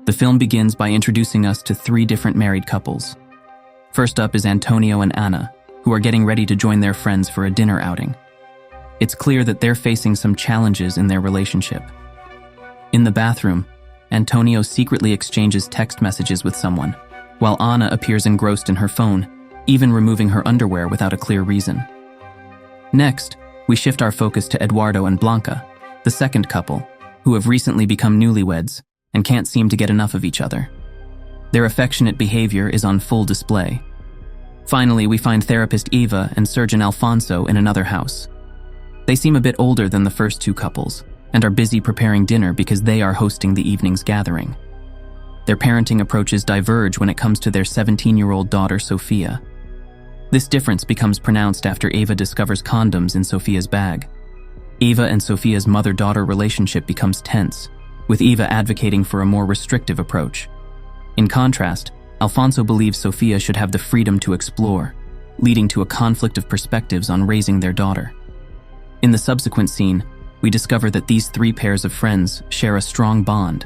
The film begins by introducing us to 3 different married couples. First up is Antonio and Anna, who are getting ready to join their friends for a dinner outing. It's clear that they're facing some challenges in their relationship. In the bathroom, Antonio secretly exchanges text messages with someone, while Anna appears engrossed in her phone, even removing her underwear without a clear reason. Next, we shift our focus to Eduardo and Blanca, the second couple, who have recently become newlyweds and can't seem to get enough of each other. Their affectionate behavior is on full display. Finally, we find therapist Eva and surgeon Alfonso in another house. They seem a bit older than the first 2 couples and are busy preparing dinner because they are hosting the evening's gathering. Their parenting approaches diverge when it comes to their 17-year-old daughter, Sophia. This difference becomes pronounced after Eva discovers condoms in Sophia's bag. Eva and Sophia's mother-daughter relationship becomes tense, with Eva advocating for a more restrictive approach. In contrast, Alfonso believes Sophia should have the freedom to explore, leading to a conflict of perspectives on raising their daughter. In the subsequent scene, we discover that these 3 pairs of friends share a strong bond.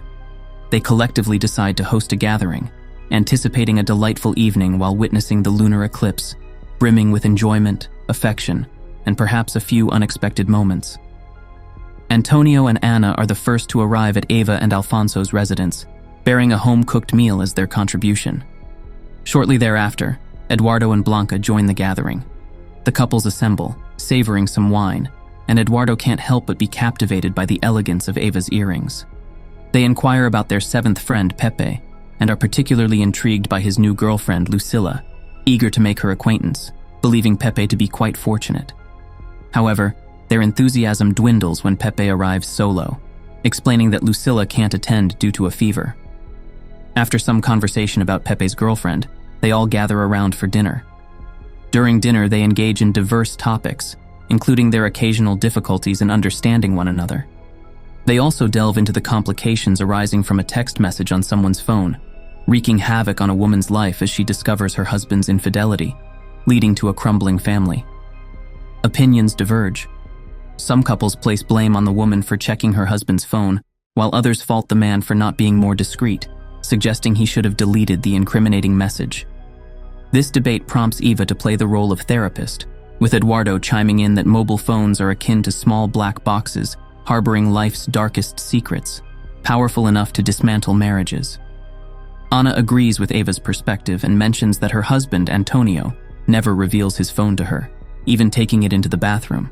They collectively decide to host a gathering, anticipating a delightful evening while witnessing the lunar eclipse, brimming with enjoyment, affection, and perhaps a few unexpected moments. Antonio and Anna are the first to arrive at Eva and Alfonso's residence, bearing a home-cooked meal as their contribution. Shortly thereafter, Eduardo and Blanca join the gathering. The couples assemble, savoring some wine, and Eduardo can't help but be captivated by the elegance of Eva's earrings. They inquire about their 7th friend, Pepe, and are particularly intrigued by his new girlfriend, Lucila, eager to make her acquaintance, believing Pepe to be quite fortunate. However, their enthusiasm dwindles when Pepe arrives solo, explaining that Lucila can't attend due to a fever. After some conversation about Pepe's girlfriend, they all gather around for dinner. During dinner, they engage in diverse topics, including their occasional difficulties in understanding one another. They also delve into the complications arising from a text message on someone's phone, wreaking havoc on a woman's life as she discovers her husband's infidelity, leading to a crumbling family. Opinions diverge. Some couples place blame on the woman for checking her husband's phone, while others fault the man for not being more discreet, suggesting he should have deleted the incriminating message. This debate prompts Eva to play the role of therapist, with Eduardo chiming in that mobile phones are akin to small black boxes harboring life's darkest secrets, powerful enough to dismantle marriages. Anna agrees with Eva's perspective and mentions that her husband, Antonio, never reveals his phone to her, even taking it into the bathroom.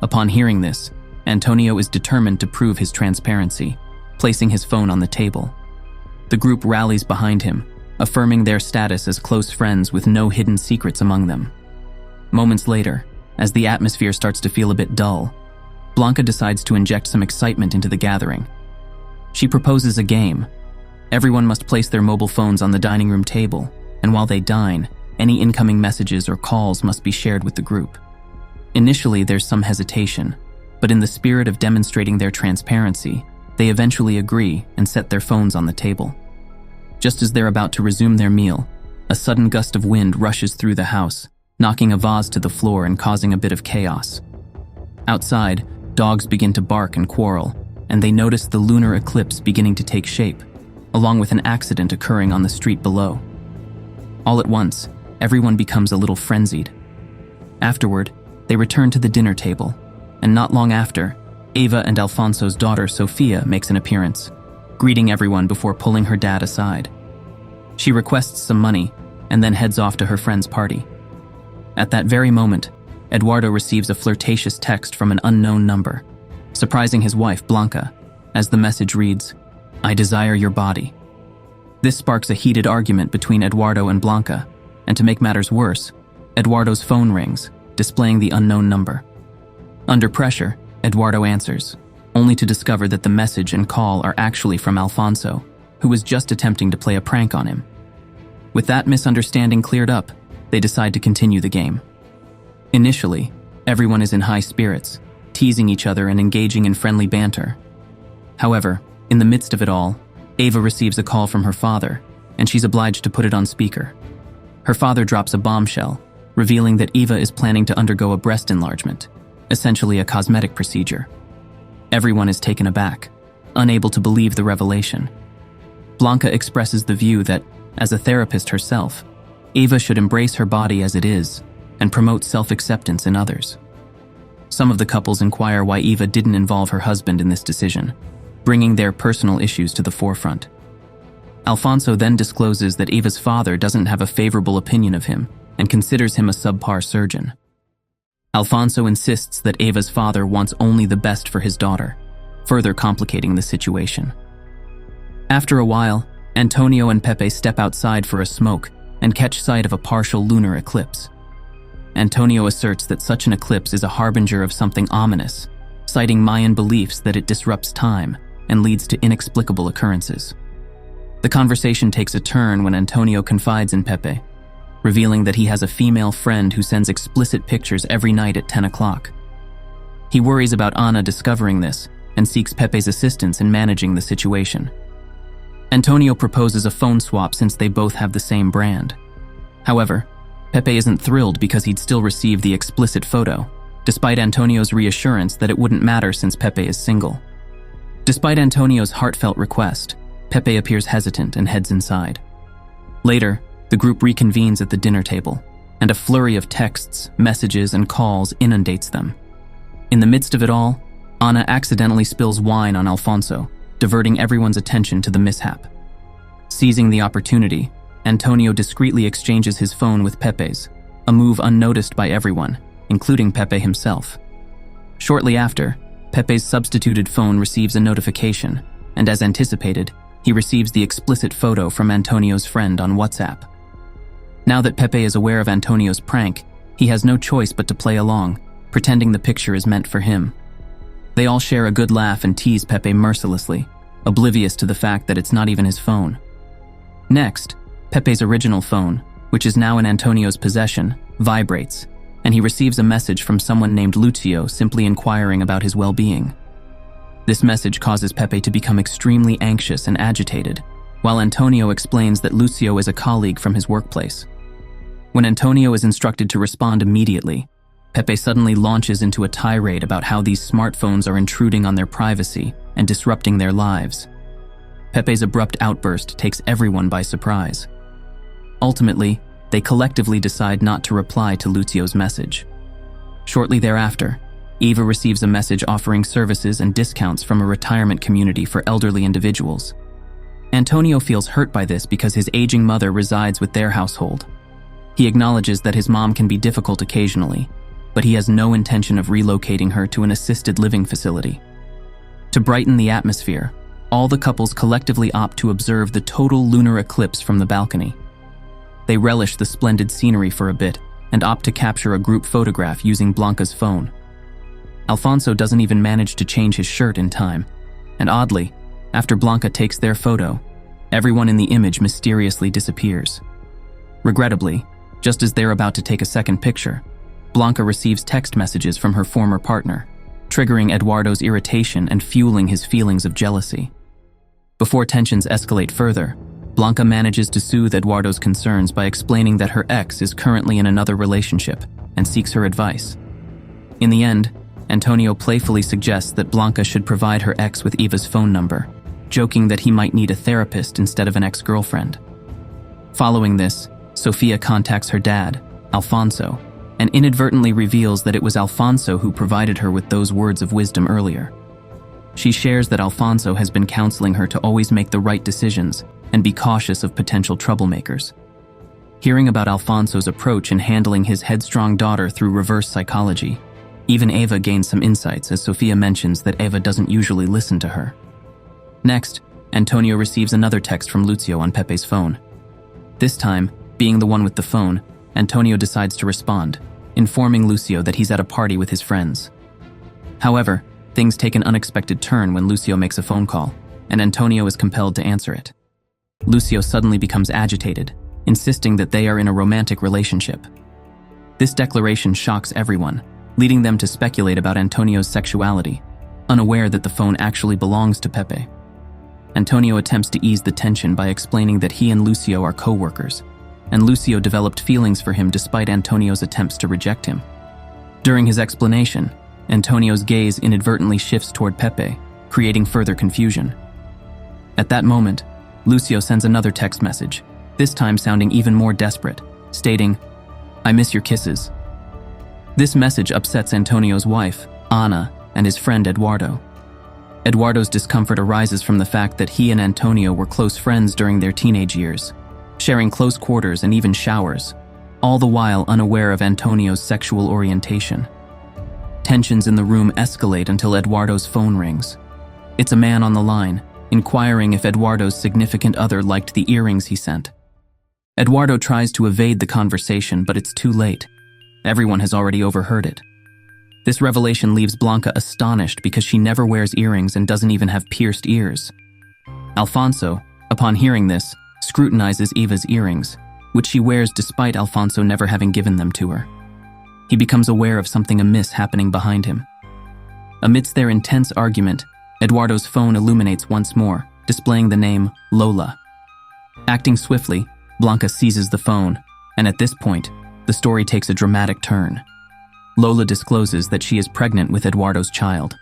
Upon hearing this, Antonio is determined to prove his transparency, placing his phone on the table. The group rallies behind him, affirming their status as close friends with no hidden secrets among them. Moments later, as the atmosphere starts to feel a bit dull, Blanca decides to inject some excitement into the gathering. She proposes a game. Everyone must place their mobile phones on the dining room table, and while they dine, any incoming messages or calls must be shared with the group. Initially, there's some hesitation, but in the spirit of demonstrating their transparency, they eventually agree and set their phones on the table. Just as they're about to resume their meal, a sudden gust of wind rushes through the house, knocking a vase to the floor and causing a bit of chaos. Outside, dogs begin to bark and quarrel, and they notice the lunar eclipse beginning to take shape, along with an accident occurring on the street below. All at once, everyone becomes a little frenzied. Afterward, they return to the dinner table, and not long after, Eva and Alfonso's daughter Sophia makes an appearance, greeting everyone before pulling her dad aside. She requests some money and then heads off to her friend's party. At that very moment, Eduardo receives a flirtatious text from an unknown number, surprising his wife Blanca, as the message reads, "I desire your body." This sparks a heated argument between Eduardo and Blanca, and to make matters worse, Eduardo's phone rings, displaying the unknown number. Under pressure, Eduardo answers, only to discover that the message and call are actually from Alfonso, who was just attempting to play a prank on him. With that misunderstanding cleared up, they decide to continue the game. Initially, everyone is in high spirits, teasing each other and engaging in friendly banter. However, in the midst of it all, Eva receives a call from her father, and she's obliged to put it on speaker. Her father drops a bombshell, revealing that Eva is planning to undergo a breast enlargement, essentially a cosmetic procedure. Everyone is taken aback, unable to believe the revelation. Blanca expresses the view that, as a therapist herself, Eva should embrace her body as it is and promote self-acceptance in others. Some of the couples inquire why Eva didn't involve her husband in this decision, bringing their personal issues to the forefront. Alfonso then discloses that Eva's father doesn't have a favorable opinion of him and considers him a subpar surgeon. Alfonso insists that Eva's father wants only the best for his daughter, further complicating the situation. After a while, Antonio and Pepe step outside for a smoke and catch sight of a partial lunar eclipse. Antonio asserts that such an eclipse is a harbinger of something ominous, citing Mayan beliefs that it disrupts time and leads to inexplicable occurrences. The conversation takes a turn when Antonio confides in Pepe, revealing that he has a female friend who sends explicit pictures every night at 10 o'clock. He worries about Ana discovering this and seeks Pepe's assistance in managing the situation. Antonio proposes a phone swap since they both have the same brand. However, Pepe isn't thrilled because he'd still receive the explicit photo, despite Antonio's reassurance that it wouldn't matter since Pepe is single. Despite Antonio's heartfelt request, Pepe appears hesitant and heads inside. Later, the group reconvenes at the dinner table, and a flurry of texts, messages, and calls inundates them. In the midst of it all, Ana accidentally spills wine on Alfonso, diverting everyone's attention to the mishap. Seizing the opportunity, Antonio discreetly exchanges his phone with Pepe's, a move unnoticed by everyone, including Pepe himself. Shortly after, Pepe's substituted phone receives a notification, and as anticipated, he receives the explicit photo from Antonio's friend on WhatsApp. Now that Pepe is aware of Antonio's prank, he has no choice but to play along, pretending the picture is meant for him. They all share a good laugh and tease Pepe mercilessly, oblivious to the fact that it's not even his phone. Next, Pepe's original phone, which is now in Antonio's possession, vibrates, and he receives a message from someone named Lucio simply inquiring about his well-being. This message causes Pepe to become extremely anxious and agitated, while Antonio explains that Lucio is a colleague from his workplace. When Antonio is instructed to respond immediately, Pepe suddenly launches into a tirade about how these smartphones are intruding on their privacy and disrupting their lives. Pepe's abrupt outburst takes everyone by surprise. Ultimately, they collectively decide not to reply to Lucio's message. Shortly thereafter, Eva receives a message offering services and discounts from a retirement community for elderly individuals. Antonio feels hurt by this because his aging mother resides with their household. He acknowledges that his mom can be difficult occasionally, but he has no intention of relocating her to an assisted living facility. To brighten the atmosphere, all the couples collectively opt to observe the total lunar eclipse from the balcony. They relish the splendid scenery for a bit and opt to capture a group photograph using Blanca's phone. Alfonso doesn't even manage to change his shirt in time, and oddly, after Blanca takes their photo, everyone in the image mysteriously disappears. Regrettably, just as they're about to take a second picture, Blanca receives text messages from her former partner, triggering Eduardo's irritation and fueling his feelings of jealousy. Before tensions escalate further, Blanca manages to soothe Eduardo's concerns by explaining that her ex is currently in another relationship and seeks her advice. In the end, Antonio playfully suggests that Blanca should provide her ex with Eva's phone number, joking that he might need a therapist instead of an ex-girlfriend. Following this, Sofia contacts her dad, Alfonso, and inadvertently reveals that it was Alfonso who provided her with those words of wisdom earlier. She shares that Alfonso has been counseling her to always make the right decisions and be cautious of potential troublemakers. Hearing about Alfonso's approach in handling his headstrong daughter through reverse psychology, even Eva gains some insights as Sofia mentions that Eva doesn't usually listen to her. Next, Antonio receives another text from Lucio on Pepe's phone. This time, being the one with the phone, Antonio decides to respond, informing Lucio that he's at a party with his friends. However, things take an unexpected turn when Lucio makes a phone call, and Antonio is compelled to answer it. Lucio suddenly becomes agitated, insisting that they are in a romantic relationship. This declaration shocks everyone, leading them to speculate about Antonio's sexuality, unaware that the phone actually belongs to Pepe. Antonio attempts to ease the tension by explaining that he and Lucio are co-workers, and Lucio developed feelings for him despite Antonio's attempts to reject him. During his explanation, Antonio's gaze inadvertently shifts toward Pepe, creating further confusion. At that moment, Lucio sends another text message, this time sounding even more desperate, stating, "I miss your kisses." This message upsets Antonio's wife, Anna, and his friend Eduardo. Eduardo's discomfort arises from the fact that he and Antonio were close friends during their teenage years, sharing close quarters and even showers, all the while unaware of Antonio's sexual orientation. Tensions in the room escalate until Eduardo's phone rings. It's a man on the line, inquiring if Eduardo's significant other liked the earrings he sent. Eduardo tries to evade the conversation, but it's too late. Everyone has already overheard it. This revelation leaves Blanca astonished because she never wears earrings and doesn't even have pierced ears. Alfonso, upon hearing this, scrutinizes Eva's earrings, which she wears despite Alfonso never having given them to her. He becomes aware of something amiss happening behind him. Amidst their intense argument, Eduardo's phone illuminates once more, displaying the name Lola. Acting swiftly, Blanca seizes the phone, and at this point, the story takes a dramatic turn. Lola discloses that she is pregnant with Eduardo's child.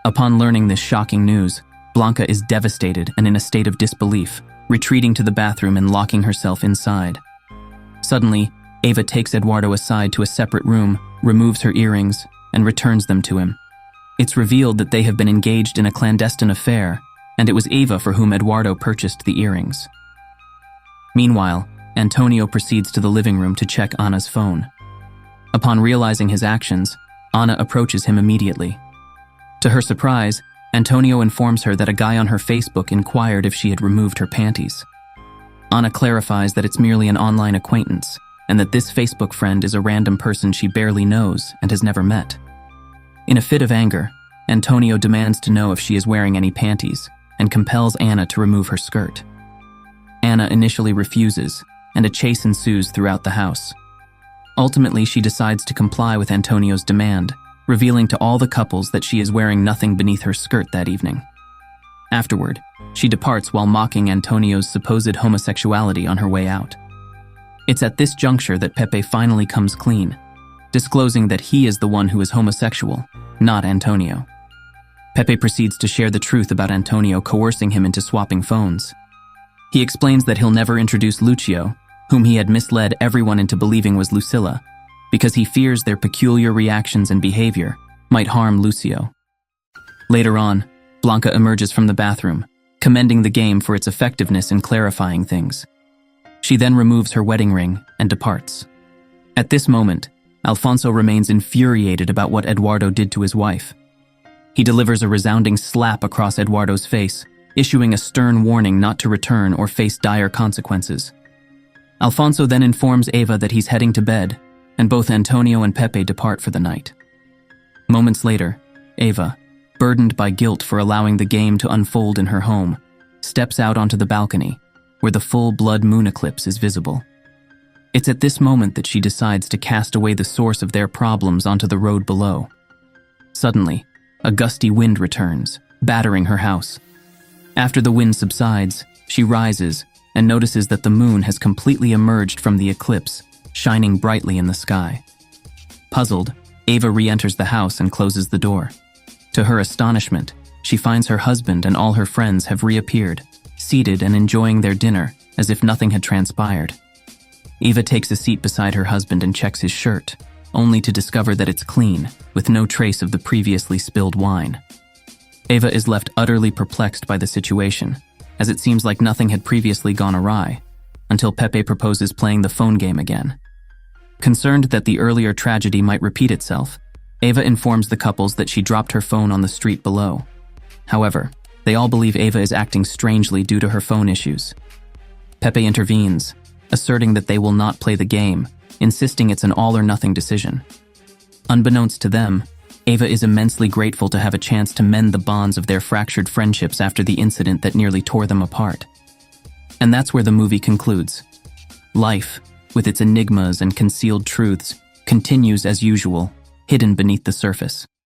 Upon learning this shocking news, Blanca is devastated and in a state of disbelief, retreating to the bathroom and locking herself inside. Suddenly, Eva takes Eduardo aside to a separate room, removes her earrings, and returns them to him. It's revealed that they have been engaged in a clandestine affair, and it was Eva for whom Eduardo purchased the earrings. Meanwhile, Antonio proceeds to the living room to check Anna's phone. Upon realizing his actions, Anna approaches him immediately. To her surprise, Antonio informs her that a guy on her Facebook inquired if she had removed her panties. Anna clarifies that it's merely an online acquaintance, and that this Facebook friend is a random person she barely knows and has never met. In a fit of anger, Antonio demands to know if she is wearing any panties, and compels Anna to remove her skirt. Anna initially refuses, and a chase ensues throughout the house. Ultimately, she decides to comply with Antonio's demand, revealing to all the couples that she is wearing nothing beneath her skirt that evening. Afterward, she departs while mocking Antonio's supposed homosexuality on her way out. It's at this juncture that Pepe finally comes clean, disclosing that he is the one who is homosexual, not Antonio. Pepe proceeds to share the truth about Antonio coercing him into swapping phones. He explains that he'll never introduce Lucio, whom he had misled everyone into believing was Lucilla, because he fears their peculiar reactions and behavior might harm Lucio. Later on, Blanca emerges from the bathroom, commending the game for its effectiveness in clarifying things. She then removes her wedding ring and departs. At this moment, Alfonso remains infuriated about what Eduardo did to his wife. He delivers a resounding slap across Eduardo's face, issuing a stern warning not to return or face dire consequences. Alfonso then informs Eva that he's heading to bed, and both Antonio and Pepe depart for the night. Moments later, Eva, burdened by guilt for allowing the game to unfold in her home, steps out onto the balcony, where the full blood moon eclipse is visible. It's at this moment that she decides to cast away the source of their problems onto the road below. Suddenly, a gusty wind returns, battering her house. After the wind subsides, she rises and notices that the moon has completely emerged from the eclipse, shining brightly in the sky. Puzzled, Eva re-enters the house and closes the door. To her astonishment, she finds her husband and all her friends have reappeared, seated and enjoying their dinner as if nothing had transpired. Eva takes a seat beside her husband and checks his shirt, only to discover that it's clean, with no trace of the previously spilled wine. Eva is left utterly perplexed by the situation, as it seems like nothing had previously gone awry, until Pepe proposes playing the phone game again. Concerned that the earlier tragedy might repeat itself, Eva informs the couples that she dropped her phone on the street below. However, they all believe Eva is acting strangely due to her phone issues. Pepe intervenes, asserting that they will not play the game, insisting it's an all-or-nothing decision. Unbeknownst to them, Eva is immensely grateful to have a chance to mend the bonds of their fractured friendships after the incident that nearly tore them apart. And that's where the movie concludes. Life, with its enigmas and concealed truths, continues as usual, hidden beneath the surface.